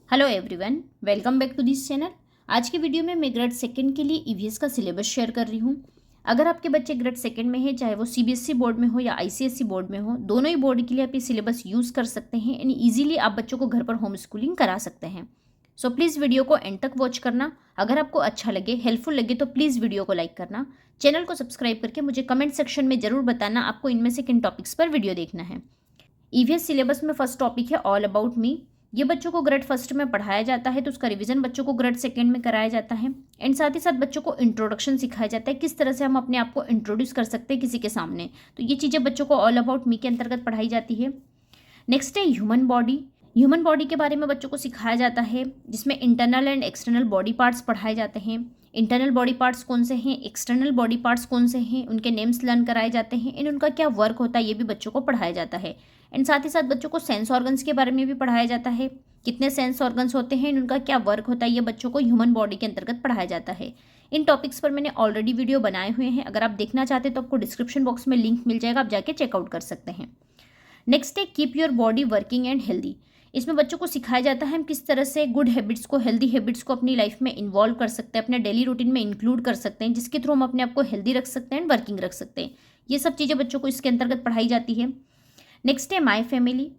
Hello everyone, welcome back to this channel. आज की video में मैं ग्रेड सेकंड के लिए ईवीएस का सिलेबस शेयर कर रही हूँ। अगर आपके बच्चे ग्रेड सेकंड में है, चाहे वो सीबीएसई बोर्ड में हो या आईसीएसई बोर्ड में हो, दोनों ही बोर्ड के लिए आप ये सिलेबस यूज़ कर सकते हैं एंड ईजिली आप बच्चों को घर पर होम स्कूलिंग करा सकते हैं। सो प्लीज़ वीडियो को एंड तक वॉच करना। अगर आपको अच्छा लगे, हेल्पफुल लगे तो प्लीज़ वीडियो को लाइक करना, चैनल को सब्सक्राइब करके मुझे कमेंट सेक्शन में ज़रूर बताना आपको इनमें से किन टॉपिक्स पर वीडियो देखना है। ईवीएस सिलेबस में फर्स्ट टॉपिक है ऑल अबाउट मी। ये बच्चों को ग्रेड फर्स्ट में पढ़ाया जाता है, तो उसका रिवीजन बच्चों को ग्रेड सेकंड में कराया जाता है एंड साथ ही साथ बच्चों को इंट्रोडक्शन सिखाया जाता है, किस तरह से हम अपने आप को इंट्रोड्यूस कर सकते हैं किसी के सामने। तो ये चीज़ें बच्चों को ऑल अबाउट मी के अंतर्गत पढ़ाई जाती है। नेक्स्ट है ह्यूमन बॉडी। ह्यूमन बॉडी के बारे में बच्चों को सिखाया जाता है, जिसमें internal and external body parts पढ़ाए जाते हैं। इंटरनल बॉडी पार्ट्स कौन से हैं, एक्सटर्नल बॉडी पार्ट्स कौन से हैं, उनके नेम्स लर्न कराए जाते हैं एंड उनका क्या वर्क होता है ये भी बच्चों को पढ़ाया जाता है। एंड साथ ही साथ बच्चों को सेंस ऑर्गन्स के बारे में भी पढ़ाया जाता है, कितने सेंस ऑर्गन्स होते हैं, उनका क्या वर्क होता है, ये बच्चों को ह्यूमन बॉडी के अंतर्गत पढ़ाया जाता है। इन टॉपिक्स पर मैंने ऑलरेडी वीडियो बनाए हुए हैं, अगर आप देखना चाहते हैं तो आपको डिस्क्रिप्शन बॉक्स में लिंक मिल जाएगा, आप जाके चेकआउट कर सकते हैं। नेक्स्ट है keep your body working and healthy. इसमें बच्चों को सिखाया जाता है हम किस तरह से गुड हैबिट्स को, हेल्दी हैबिट्स को अपनी लाइफ में इन्वॉल्व कर सकते हैं, अपने डेली रूटीन में इंक्लूड कर सकते हैं, जिसके थ्रू हम अपने आप को हेल्दी रख सकते हैं एंड वर्किंग रख सकते हैं। ये सब चीज़ें बच्चों को इसके अंतर्गत पढ़ाई जाती है। नेक्स्ट है माई फैमिली।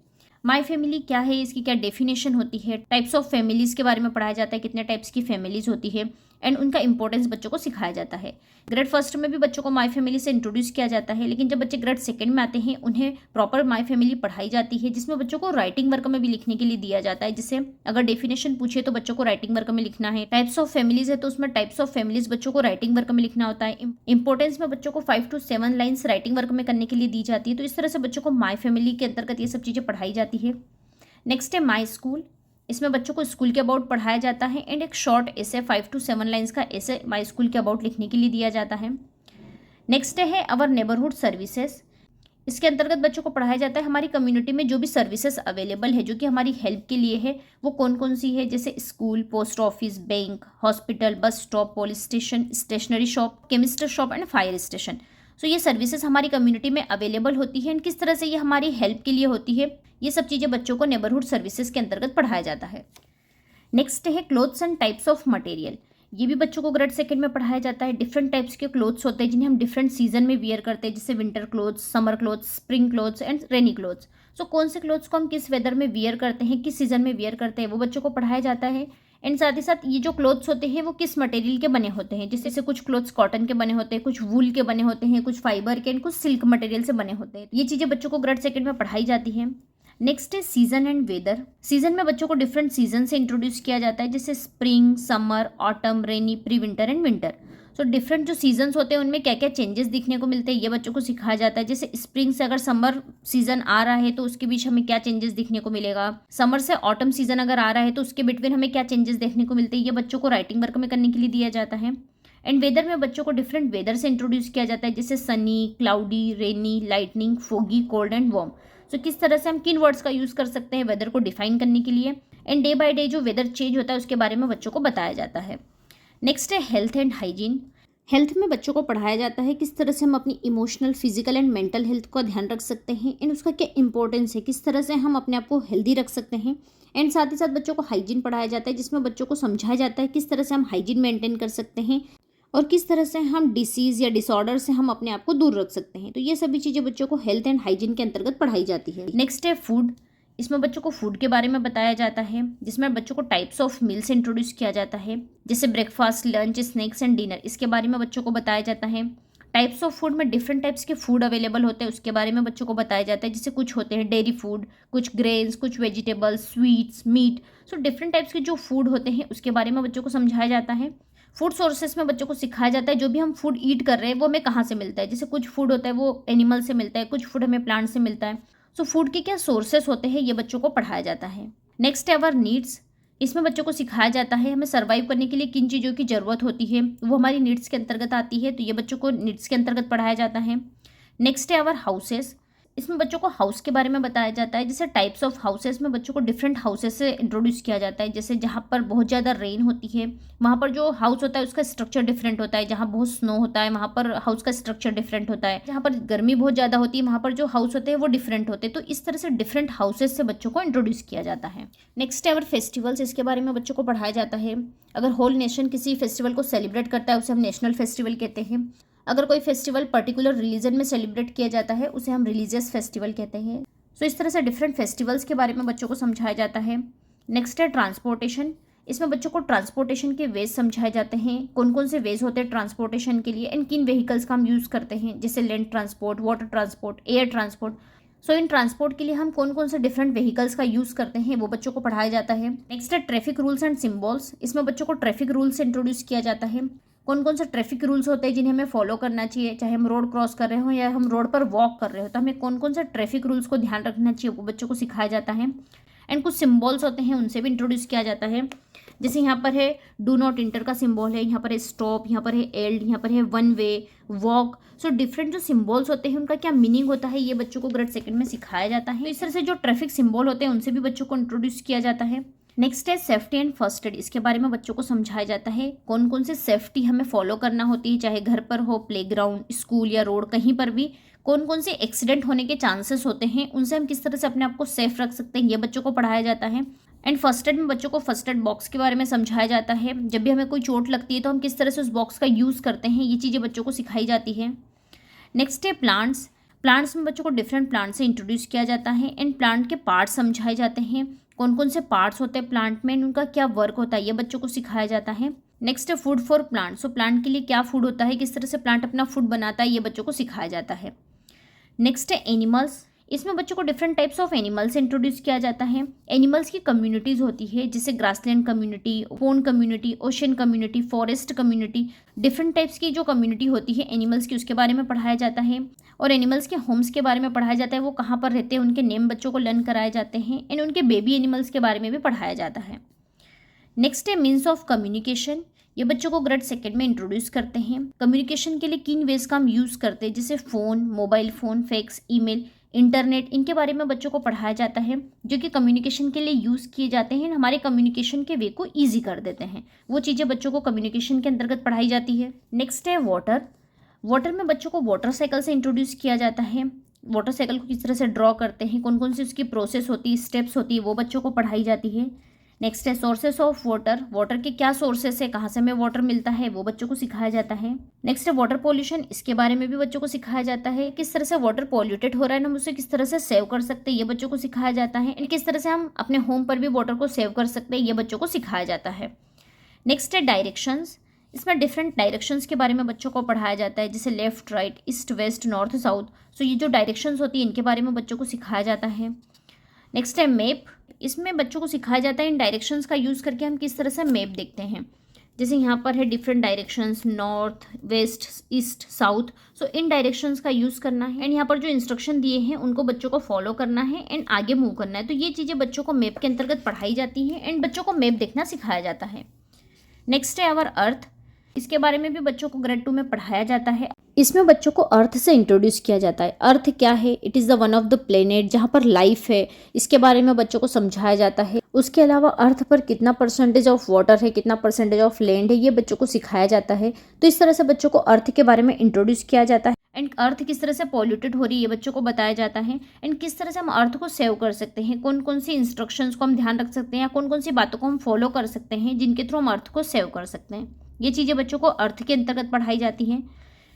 माई फैमिली क्या है, इसकी क्या डेफिनेशन होती है, टाइप्स ऑफ फैमिलीज़ के बारे में पढ़ाया जाता है, कितने टाइप्स की फैमिलीज़ होती है एंड उनका इंपॉर्टेंस बच्चों को सिखाया जाता है। ग्रेड फर्स्ट में भी बच्चों को माई फैमिली से इंट्रोड्यूस किया जाता है, लेकिन जब बच्चे ग्रेड सेकंड में आते हैं उन्हें प्रॉपर माई फैमिली पढ़ाई जाती है, जिसमें बच्चों को राइटिंग वर्क में भी लिखने के लिए दिया जाता है। जिससे अगर डेफिनेशन पूछे तो बच्चों को राइटिंग वर्क में लिखना है, टाइप्स ऑफ फैमिलीज है तो उसमें टाइप्स ऑफ फैमिलीज बच्चों को राइटिंग वर्क में लिखना होता है। इंपॉर्टेंस में बच्चों को 5 to 7 लाइन्स राइटिंग वर्क में करने के लिए दी जाती है। तो इस तरह से बच्चों को माई फैमिली के अंतर्गत ये सब चीज़ें पढ़ाई जाती है। नेक्स्ट है माई स्कूल। इसमें बच्चों को स्कूल के अबाउट पढ़ाया जाता है एंड एक शॉर्ट ऐसे 5 to 7 लाइन्स का ऐसे माई स्कूल के अबाउट लिखने के लिए दिया जाता है। नेक्स्ट है अवर नेबरहुड सर्विसेज। इसके अंतर्गत बच्चों को पढ़ाया जाता है हमारी कम्युनिटी में जो भी सर्विसेज अवेलेबल है, जो कि हमारी हेल्प के लिए है, वो कौन कौन सी है, जैसे school, post office, bank, hospital, bus stop, police station, stationery shop, chemist shop and fire station. So ये सर्विसेज हमारी कम्युनिटी में अवेलेबल होती है एंड किस तरह से ये हमारी हेल्प के लिए होती है, ये सब चीज़ें बच्चों को नेबरहुड सर्विसेज के अंतर्गत पढ़ाया जाता है। नेक्स्ट है clothes and types of material. ये भी बच्चों को ग्रेड सेकंड में पढ़ाया जाता है। डिफरेंट टाइप्स के क्लोथ्स होते हैं जिन्हें हम डिफरेंट सीजन में वियर करते हैं, जैसे winter clothes, summer clothes, spring clothes and rainy clothes. So कौन से क्लोथ्स को हम किस वेदर में वियर करते हैं, किस सीजन में वियर करते हैं, वो बच्चों को पढ़ाया जाता है। एंड साथ ही साथ ये जो क्लोथ्स होते हैं वो किस मटेरियल के बने होते हैं, जैसे कुछ क्लोथ्स कॉटन के बने होते हैं, कुछ वूल के बने होते हैं, कुछ फाइबर के एंड कुछ सिल्क मटेरियल से बने होते हैं। ये चीज़ें बच्चों को ग्रेड सेकंड में पढ़ाई जाती है। नेक्स्ट है सीजन एंड वेदर। सीजन में बच्चों को डिफरेंट सीजन से इंट्रोड्यूस किया जाता है, जैसे spring, summer, autumn, rainy, pre winter and winter. So different जो सीजन्स होते हैं उनमें क्या क्या चेंजेस दिखने को मिलते हैं ये बच्चों को सिखाया जाता है। जैसे स्प्रिंग से अगर समर सीजन आ रहा है तो उसके बीच हमें क्या चेंजेस दिखने को मिलेगा, समर से ऑटम सीजन अगर आ रहा है तो उसके बिटवीन हमें क्या चेंजेस देखने को मिलते हैं, ये बच्चों को राइटिंग वर्क में करने के लिए दिया जाता है। एंड वेदर में बच्चों को डिफरेंट वेदर से इंट्रोड्यूस किया जाता है, जैसे sunny, cloudy, rainy, lightning, foggy, cold and warm. So किस तरह से हम किन वर्ड्स का यूज़ कर सकते हैं वेदर को डिफाइन करने के लिए। एंड डे बाय डे जो वेदर चेंज होता है उसके बारे में बच्चों को बताया जाता है। नेक्स्ट है हेल्थ एंड हाइजीन। हेल्थ में बच्चों को पढ़ाया जाता है किस तरह से हम अपनी emotional, physical and mental health का ध्यान रख सकते हैं एंड उसका क्या इंपॉर्टेंस है, किस तरह से हम अपने आप को हेल्दी रख सकते हैं। एंड साथ ही साथ बच्चों को हाइजीन पढ़ाया जाता है, जिसमें बच्चों को समझाया जाता है किस तरह से हम हाइजीन मेंटेन कर सकते हैं और किस तरह से हम डिसीज़ या डिसऑर्डर से हम अपने आप को दूर रख सकते हैं। तो ये सभी चीज़ें बच्चों को हेल्थ एंड हाइजीन के अंतर्गत पढ़ाई जाती है। नेक्स्ट है फूड। इसमें बच्चों को फूड के बारे में बताया जाता है, जिसमें बच्चों को टाइप्स ऑफ मील्स इंट्रोड्यूस किया जाता है, जैसे breakfast, lunch, snacks and dinner. इसके बारे में बच्चों को बताया जाता है। टाइप्स ऑफ फूड में डिफरेंट टाइप्स के फूड अवेलेबल होते हैं, उसके बारे में बच्चों को बताया जाता है। जैसे कुछ होते हैं डेयरी फूड, कुछ ग्रेन्स, कुछ vegetables, sweets, meat. So different types के जो फूड होते हैं उसके बारे में बच्चों को समझाया जाता है। फूड सोर्सेस में बच्चों को सिखाया जाता है जो भी हम फूड ईट कर रहे हैं वो हमें कहाँ से मिलता है। जैसे कुछ फूड होता है वो एनिमल से मिलता है, कुछ फूड हमें प्लांट से मिलता है। सो फूड के क्या सोर्सेस होते हैं ये बच्चों को पढ़ाया जाता है। नेक्स्ट है अवर नीड्स। इसमें बच्चों को सिखाया जाता है हमें सर्वाइव करने के लिए किन चीज़ों की ज़रूरत होती है, वो हमारी नीड्स के अंतर्गत आती है, तो ये बच्चों को नीड्स के अंतर्गत पढ़ाया जाता है। नेक्स्ट है अवर हाउसेस। इसमें बच्चों को हाउस के बारे में बताया जाता है, जैसे टाइप्स ऑफ हाउसेस में बच्चों को डिफरेंट हाउसेस से इंट्रोड्यूस किया जाता है। जैसे जहाँ पर बहुत ज़्यादा रेन होती है वहाँ पर जो हाउस होता है उसका स्ट्रक्चर डिफरेंट होता है, जहाँ बहुत स्नो होता है वहाँ पर हाउस का स्ट्रक्चर डिफरेंट होता है, जहाँ पर गर्मी बहुत ज़्यादा होती है वहाँ पर जो हाउस होते हैं वो डिफरेंट होते हैं। तो इस तरह से डिफरेंट हाउसेस से बच्चों को इंट्रोड्यूस किया जाता है। नेक्स्ट है अवर फेस्टिवल्स, इसके बारे में बच्चों को पढ़ाया जाता है। अगर होल नेशन किसी फेस्टिवल को सेलिब्रेट करता है उसे हम नेशनल फेस्टिवल कहते हैं। अगर कोई फेस्टिवल पर्टिकुलर रिलीजन में सेलिब्रेट किया जाता है उसे हम रिलीजियस फेस्टिवल कहते हैं। सो इस तरह से डिफरेंट फेस्टिवल्स के बारे में बच्चों को समझाया जाता है। नेक्स्ट है ट्रांसपोर्टेशन, इसमें बच्चों को ट्रांसपोर्टेशन के वेज समझाए जाते हैं, कौन कौन से वेज होते हैं ट्रांसपोर्टेशन के लिए एंड किन व्हीकल्स का हम यूज़ करते हैं, जैसे land transport, water transport, air transport. सो इन ट्रांसपोर्ट के लिए हम कौन कौन से डिफरेंट व्हीकल्स का यूज़ करते हैं वो बच्चों को पढ़ाया जाता है। नेक्स्ट है ट्रैफिक रूल्स एंड सिम्बॉल्स, इसमें बच्चों को ट्रैफिक रूल्स इंट्रोड्यूस किया जाता है, कौन कौन से ट्रैफिक रूल्स होते हैं जिन्हें हमें फॉलो करना चाहिए, चाहे हम रोड क्रॉस कर रहे हो या हम रोड पर वॉक कर रहे हो तो हमें कौन कौन से ट्रैफिक रूल्स को ध्यान रखना चाहिए वो बच्चों को सिखाया जाता है। एंड कुछ सिम्बॉल्स होते हैं उनसे भी इंट्रोड्यूस किया जाता है, जैसे यहाँ पर है डू नॉट इंटर का सिम्बॉल है, यहाँ पर है स्टॉप, यहाँ पर है एल्ड, यहाँ पर है one way, walk. So different जो सिम्बॉल्स होते हैं उनका क्या मीनिंग होता है ये बच्चों को ग्रेड सेकंड में सिखाया जाता है। इस तरह से जो ट्रैफिक सिम्बॉल होते हैं उनसे भी बच्चों को इंट्रोड्यूस किया जाता है। नेक्स्ट है सेफ्टी एंड फर्स्ट एड, इसके बारे में बच्चों को समझाया जाता है कौन कौन सी सेफ्टी हमें फॉलो करना होती है, चाहे घर पर हो, प्लेग्राउंड, स्कूल या रोड, कहीं पर भी कौन कौन से एक्सीडेंट होने के चांसेस होते हैं, उनसे हम किस तरह से अपने आप को सेफ रख सकते हैं ये बच्चों को पढ़ाया जाता है। एंड फर्स्ट एड में बच्चों को फर्स्ट एड बॉक्स के बारे में समझाया जाता है, जब भी हमें कोई चोट लगती है तो हम किस तरह से उस बॉक्स का यूज़ करते हैं ये चीज़ें बच्चों को सिखाई जाती है। नेक्स्ट है प्लांट्स, प्लांट्स में बच्चों को डिफरेंट प्लांट से इंट्रोड्यूस किया जाता है एंड प्लांट के पार्ट्स समझाए जाते हैं, कौन कौन से पार्ट्स होते हैं प्लांट में, उनका क्या वर्क होता है ये बच्चों को सिखाया जाता है। नेक्स्ट है food for plant, so plant के लिए क्या फूड होता है, किस तरह से प्लांट अपना फूड बनाता है ये बच्चों को सिखाया जाता है। नेक्स्ट है एनिमल्स, इसमें बच्चों को different types of animals introduce किया जाता है। एनिमल्स की कम्युनिटीज़ होती है जैसे grassland community, pond community, ocean community, forest community, different types की जो कम्युनिटी होती है एनिमल्स की उसके बारे में पढ़ाया जाता है। और एनिमल्स के होम्स के बारे में पढ़ाया जाता है, वो कहाँ पर रहते हैं, उनके नेम बच्चों को लर्न कराए जाते हैं एंड उनके बेबी एनिमल्स के बारे में भी पढ़ाया जाता है। नेक्स्ट है मीन्स ऑफ कम्युनिकेशन, ये बच्चों को ग्रेड सेकेंड में इंट्रोड्यूस करते हैं। कम्युनिकेशन के लिए किन वेज का हम यूज़ करते हैं, जैसे phone, mobile phone, fax, email, internet, इनके बारे में बच्चों को पढ़ाया जाता है जो कि कम्युनिकेशन के लिए यूज़ किए जाते हैं, हमारे कम्युनिकेशन के वे को ईजी कर देते हैं। वो चीज़ें बच्चों को कम्युनिकेशन के अंतर्गत पढ़ाई जाती है। नेक्स्ट है वाटर, वाटर में बच्चों को वाटर साइकिल से इंट्रोड्यूस किया जाता है, वाटर साइकिल को किस तरह से ड्रॉ करते हैं, कौन कौन सी उसकी प्रोसेस होती है, स्टेप्स होती है, वो बच्चों को पढ़ाई जाती है। नेक्स्ट है सोर्सेस ऑफ वाटर, वाटर के क्या सोर्सेस है, कहाँ से हमें वाटर मिलता है, वो बच्चों को सिखाया जाता है। नेक्स्ट है वाटर पॉल्यूशन, इसके बारे में भी बच्चों को सिखाया जाता है, किस तरह से वाटर पॉल्यूटेड हो रहा है, हम उसे किस तरह से सेव कर सकते हैं ये बच्चों को सिखाया जाता है, एंड किस तरह से हम अपने होम पर भी वाटर को सेव कर सकते हैं ये बच्चों को सिखाया जाता है। नेक्स्ट है डायरेक्शंस, इसमें डिफरेंट डायरेक्शंस के बारे में बच्चों को पढ़ाया जाता है, जैसे left, right, east, west, north, south. So ये जो डायरेक्शंस होती है इनके बारे में बच्चों को सिखाया जाता है। नेक्स्ट है मैप, इसमें बच्चों को सिखाया जाता है इन डायरेक्शंस का यूज़ करके हम किस तरह से मैप देखते हैं, जैसे यहाँ पर है different directions, north, west, east, south. So इन डायरेक्शंस का यूज़ करना है एंड यहाँ पर जो इंस्ट्रक्शन दिए हैं उनको बच्चों को फॉलो करना है एंड आगे मूव करना है। तो ये चीज़ें बच्चों को मैप के अंतर्गत पढ़ाई जाती हैं एंड बच्चों को मैप देखना सिखाया जाता है। नेक्स्ट है आवर अर्थ, इसके बारे में भी बच्चों को ग्रेड 2 में पढ़ाया जाता है। इसमें बच्चों को अर्थ से इंट्रोड्यूस किया जाता है। अर्थ क्या है, it is the one of the planet जहाँ पर लाइफ है, इसके बारे में बच्चों को समझाया जाता है। उसके अलावा अर्थ पर कितना परसेंटेज ऑफ वाटर है, कितना परसेंटेज ऑफ लैंड है, ये बच्चों को सिखाया जाता है। तो इस तरह से बच्चों को अर्थ के बारे में इंट्रोड्यूस किया जाता है एंड अर्थ किस तरह से पॉल्यूटेड हो रही है ये बच्चों को बताया जाता है एंड किस तरह से हम अर्थ को सेव कर सकते हैं, कौन कौन सी इंस्ट्रक्शंस को हम ध्यान रख सकते हैं या कौन कौन सी बातों को हम फॉलो कर सकते हैं जिनके थ्रू हम अर्थ को सेव कर सकते हैं। ये चीज़ें बच्चों को अर्थ के अंतर्गत पढ़ाई जाती हैं।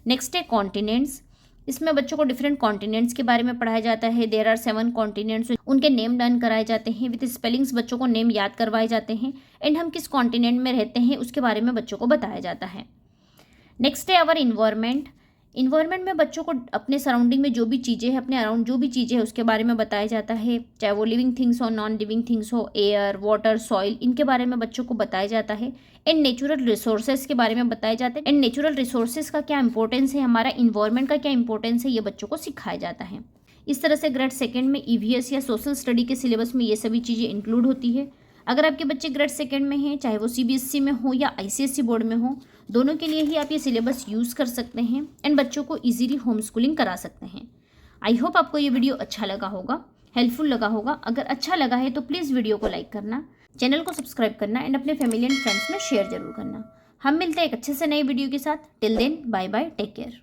नेक्स्ट है कॉन्टिनेंट्स, इसमें बच्चों को डिफरेंट कॉन्टिनेंट्स के बारे में पढ़ाया जाता है। देयर आर 7 कॉन्टिनेंट्स, उनके नेम लर्न कराए जाते हैं, विद स्पेलिंग्स बच्चों को नेम याद करवाए जाते हैं एंड हम किस कॉन्टिनेंट में रहते हैं उसके बारे में बच्चों को बताया जाता है। नेक्स्ट है आवर इन्वायरमेंट, इन्वायरमेंट में बच्चों को अपने सराउंडिंग में जो भी चीज़ें हैं, अपने अराउंड जो भी चीज़ें हैं उसके बारे में बताया जाता है, चाहे वो लिविंग थिंग्स हो, नॉन लिविंग थिंग्स हो, एयर, वाटर, सॉइल, इनके बारे में बच्चों को बताया जाता है एंड नेचुरल रिसोर्सेज के बारे में बताया जाता है एंड नेचुरल रिसोर्सेज का क्या इंपॉर्टेंस है, हमारा इन्वायरमेंट का क्या इंपॉर्टेंस है, ये बच्चों को सिखाया जाता है। इस तरह से ग्रेड सेकेंड में ईवीएस या सोशल स्टडी के सिलेबस में ये सभी चीज़ें इंक्लूड होती है। अगर आपके बच्चे ग्रेड सेकेंड में हैं, चाहे वो सीबीएसई में हो या आईसीएसई बोर्ड में हो, दोनों के लिए ही आप ये सिलेबस यूज़ कर सकते हैं एंड बच्चों को इजीली होम स्कूलिंग करा सकते हैं। आई होप आपको ये वीडियो अच्छा लगा होगा, हेल्पफुल लगा होगा। अगर अच्छा लगा है तो प्लीज़ वीडियो को लाइक करना, चैनल को सब्सक्राइब करना एंड अपने फैमिली एंड फ्रेंड्स में शेयर जरूर करना। हम मिलते हैं एक अच्छे से नए वीडियो के साथ। Till then bye bye, take care.